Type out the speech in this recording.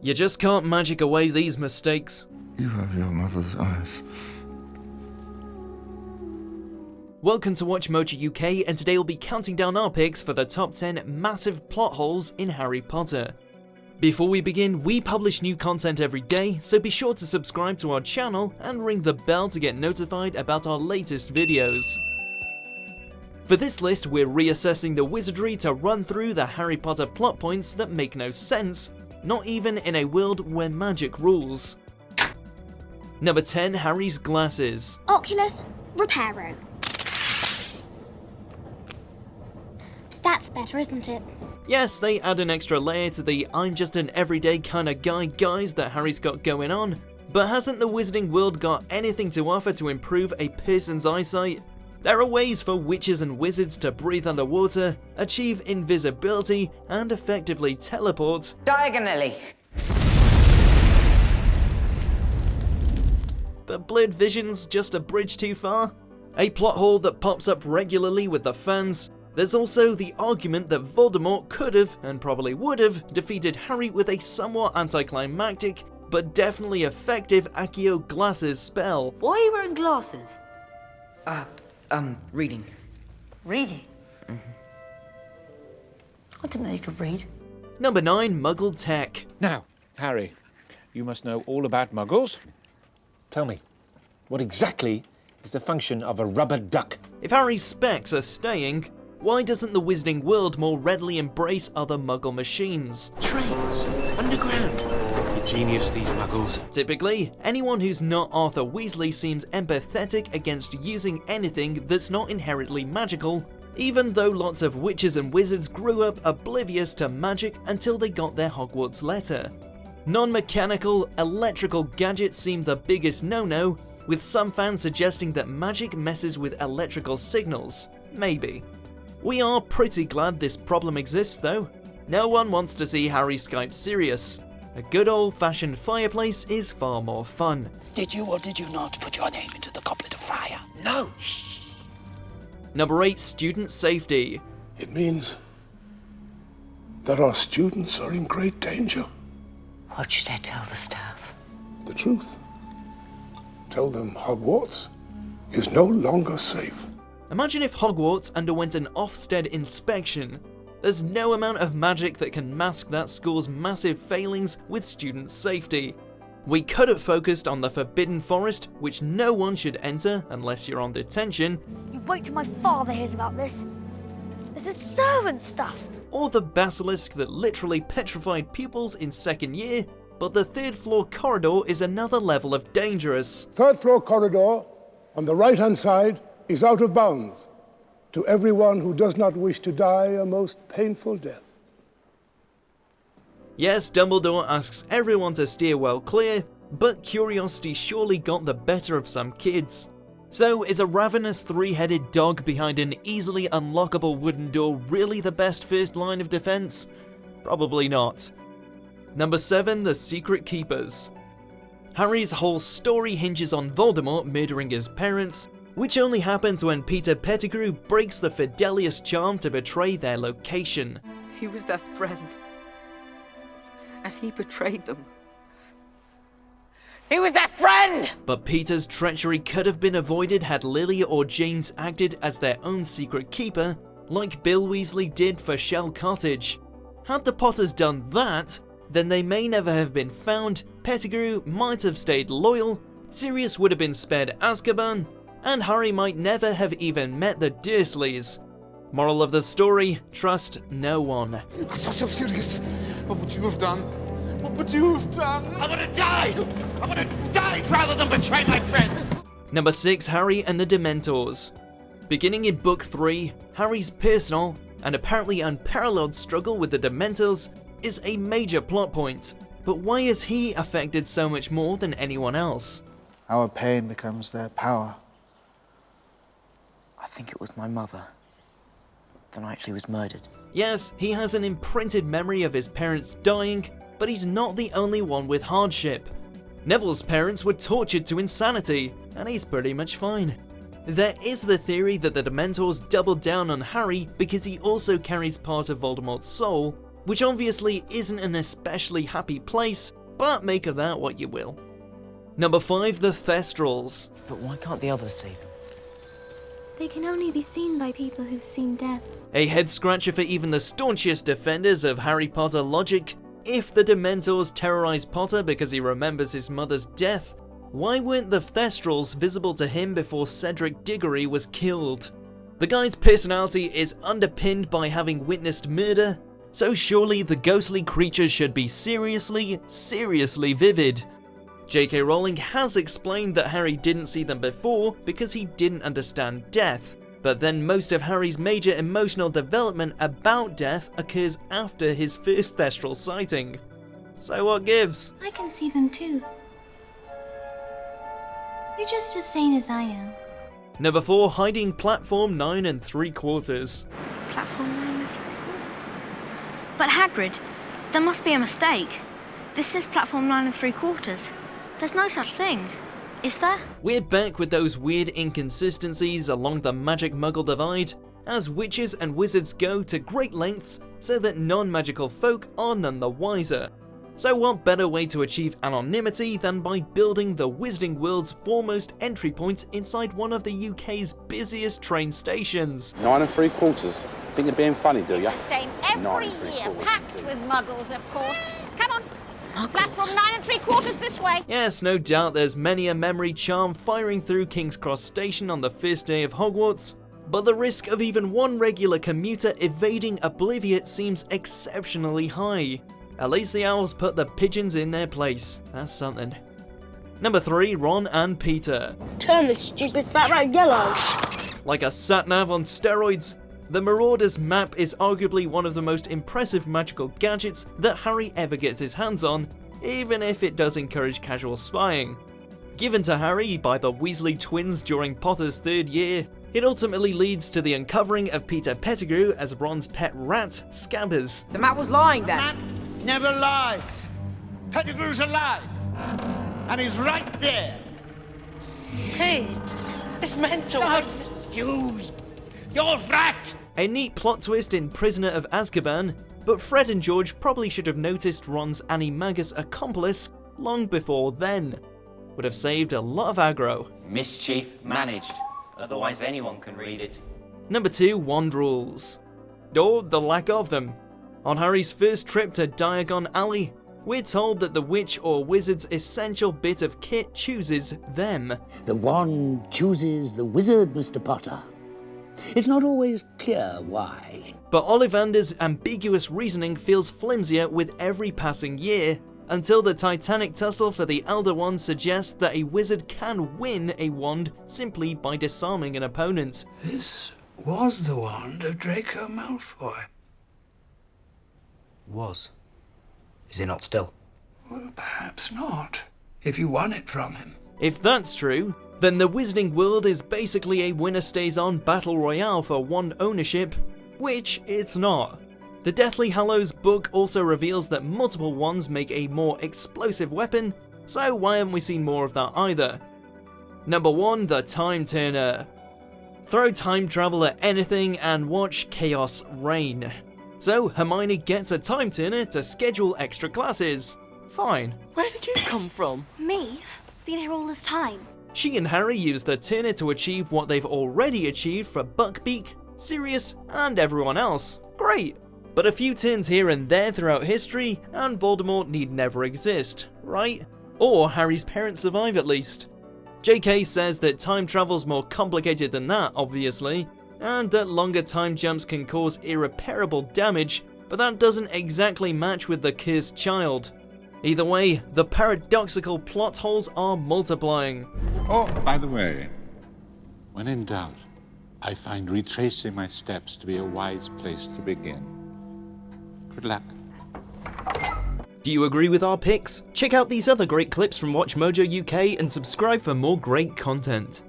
You just can't magic away these mistakes. You have your mother's eyes. Welcome to WMUK, and today we'll be counting down our picks for the top 10 massive plot holes in Harry Potter. Before we begin, we publish new content every day, so be sure to subscribe to our channel and ring the bell to get notified about our latest videos. For this list, we're reassessing the wizardry to run through the Harry Potter plot points that make no sense, not even in a world where magic rules. Number 10, Harry's glasses. Oculus Reparo. That's better, isn't it? Yes, they add an extra layer to the I'm just an everyday kind of guys that Harry's got going on, but hasn't the wizarding world got anything to offer to improve a person's eyesight? There are ways for witches and wizards to breathe underwater, achieve invisibility, and effectively teleport. Diagonally. But blurred vision's just a bridge too far? A plot hole that pops up regularly with the fans. There's also the argument that Voldemort could have, and probably would have, defeated Harry with a somewhat anticlimactic, but definitely effective Accio Glasses spell. Why are you wearing glasses? Reading. Reading? I didn't know you could read. Number 9, Muggle Tech. Now, Harry, you must know all about Muggles. Tell me, what exactly is the function of a rubber duck? If Harry's specs are staying, why doesn't the wizarding world more readily embrace other Muggle machines? Trains, underground. Ingenious, these Muggles. Typically, anyone who's not Arthur Weasley seems empathetic against using anything that's not inherently magical, even though lots of witches and wizards grew up oblivious to magic until they got their Hogwarts letter. Non-mechanical, electrical gadgets seem the biggest no-no, with some fans suggesting that magic messes with electrical signals. Maybe. We are pretty glad this problem exists though. No one wants to see Harry Skype Sirius. A good old-fashioned fireplace is far more fun. Did you or did you not put your name into the goblet of fire? No. Number 8, student safety. It means that our students are in great danger. What should I tell the staff? The truth. Tell them Hogwarts is no longer safe. Imagine if Hogwarts underwent an Ofsted inspection. There's no amount of magic that can mask that school's massive failings with student safety. We could have focused on the Forbidden Forest, which no one should enter unless you're on detention, You wait till my father hears about this. This is servant stuff. or the Basilisk that literally petrified pupils in second year, but the third floor corridor is another level of dangerous. Third floor corridor on the right-hand side is out of bounds to everyone who does not wish to die a most painful death. Yes, Dumbledore asks everyone to steer well clear, but curiosity surely got the better of some kids. So is a ravenous three-headed dog behind an easily unlockable wooden door really the best first line of defense? Probably not. Number 7, the Secret Keepers. Harry's whole story hinges on Voldemort murdering his parents, which only happens when Peter Pettigrew breaks the Fidelius charm to betray their location. He was their friend. And he betrayed them. He was their friend! But Peter's treachery could have been avoided had Lily or James acted as their own secret keeper, like Bill Weasley did for Shell Cottage. Had the Potters done that, then they may never have been found, Pettigrew might have stayed loyal, Sirius would have been spared Azkaban, and Harry might never have even met the Dursleys. Moral of the story, trust no one. Such a Sirius, what would you have done? What would you have done? I would have died! I would have died rather than betray my friends! Number 6, Harry and the Dementors. Beginning in Book 3, Harry's personal, and apparently unparalleled struggle with the Dementors is a major plot point, but why is he affected so much more than anyone else? Our pain becomes their power. I think it was my mother. Then I actually was murdered. Yes, he has an imprinted memory of his parents dying, but he's not the only one with hardship. Neville's parents were tortured to insanity, and he's pretty much fine. There is the theory that the Dementors doubled down on Harry because he also carries part of Voldemort's soul, which obviously isn't an especially happy place, but make of that what you will. Number 5, the Thestrals. But why can't the others see them? They can only be seen by people who've seen death. A head-scratcher for even the staunchest defenders of Harry Potter logic. If the Dementors terrorize Potter because he remembers his mother's death, why weren't the Thestrals visible to him before Cedric Diggory was killed? The guy's personality is underpinned by having witnessed murder, so surely the ghostly creatures should be seriously vivid. J.K. Rowling has explained that Harry didn't see them before because he didn't understand death, but then most of Harry's major emotional development about death occurs after his first Thestral sighting. So what gives? I can see them too. You're just as sane as I am. Number 4, hiding platform 9 3/4. Platform 9 3/4? But Hagrid, there must be a mistake. This is platform 9 3/4. There's no such thing. Is there? We're back with those weird inconsistencies along the magic-muggle divide, as witches and wizards go to great lengths so that non-magical folk are none the wiser. So what better way to achieve anonymity than by building the Wizarding World's foremost entry point inside one of the UK's busiest train stations? 9 3/4. Think you're being funny, do you? Same every year, packed with muggles, of course. Come on. Platform 9 3/4 this way. Yes, no doubt there's many a memory charm firing through King's Cross Station on the first day of Hogwarts, but the risk of even one regular commuter evading oblivion seems exceptionally high. At least the owls put the pigeons in their place. That's something. Number 3, Ron and Peter. Turn this stupid fat rat yellow. Like a sat-nav on steroids, the Marauder's map is arguably one of the most impressive magical gadgets that Harry ever gets his hands on, even if it does encourage casual spying. Given to Harry by the Weasley twins during Potter's 3rd year, it ultimately leads to the uncovering of Peter Pettigrew as Ron's pet rat, Scabbers. The map was lying then. The map never lies. Pettigrew's alive. And he's right there. Hey, it's mental. Don't use your rat! A neat plot twist in Prisoner of Azkaban, but Fred and George probably should have noticed Ron's animagus accomplice long before then. Would have saved a lot of aggro. Mischief managed. Otherwise anyone can read it. Number 2, wand rules. Or the lack of them. On Harry's first trip to Diagon Alley, we're told that the witch or wizard's essential bit of kit chooses them. The wand chooses the wizard, Mr. Potter. It's not always clear why. But Ollivander's ambiguous reasoning feels flimsier with every passing year, until the titanic tussle for the Elder Wand suggests that a wizard can win a wand simply by disarming an opponent. This was the wand of Draco Malfoy. Was. Is it not still? Well, perhaps not, if you won it from him. If that's true, then the Wizarding World is basically a winner-stays-on battle royale for wand ownership, which it's not. The Deathly Hallows book also reveals that multiple wands make a more explosive weapon, so why haven't we seen more of that either? Number 1, the Time Turner. Throw time travel at anything and watch chaos reign. So Hermione gets a Time Turner to schedule extra classes. Fine. Where did you come from? Me? Been here all this time. She and Harry use the Turner to achieve what they've already achieved for Buckbeak, Sirius, and everyone else. Great! But a few turns here and there throughout history, and Voldemort need never exist, right? Or Harry's parents survive at least. JK says that time travel's more complicated than that, obviously, and that longer time jumps can cause irreparable damage, but that doesn't exactly match with the cursed child. Either way, the paradoxical plot holes are multiplying. Oh, by the way, when in doubt, I find retracing my steps to be a wise place to begin. Good luck. Do you agree with our picks? Check out these other great clips from WatchMojo UK and subscribe for more great content.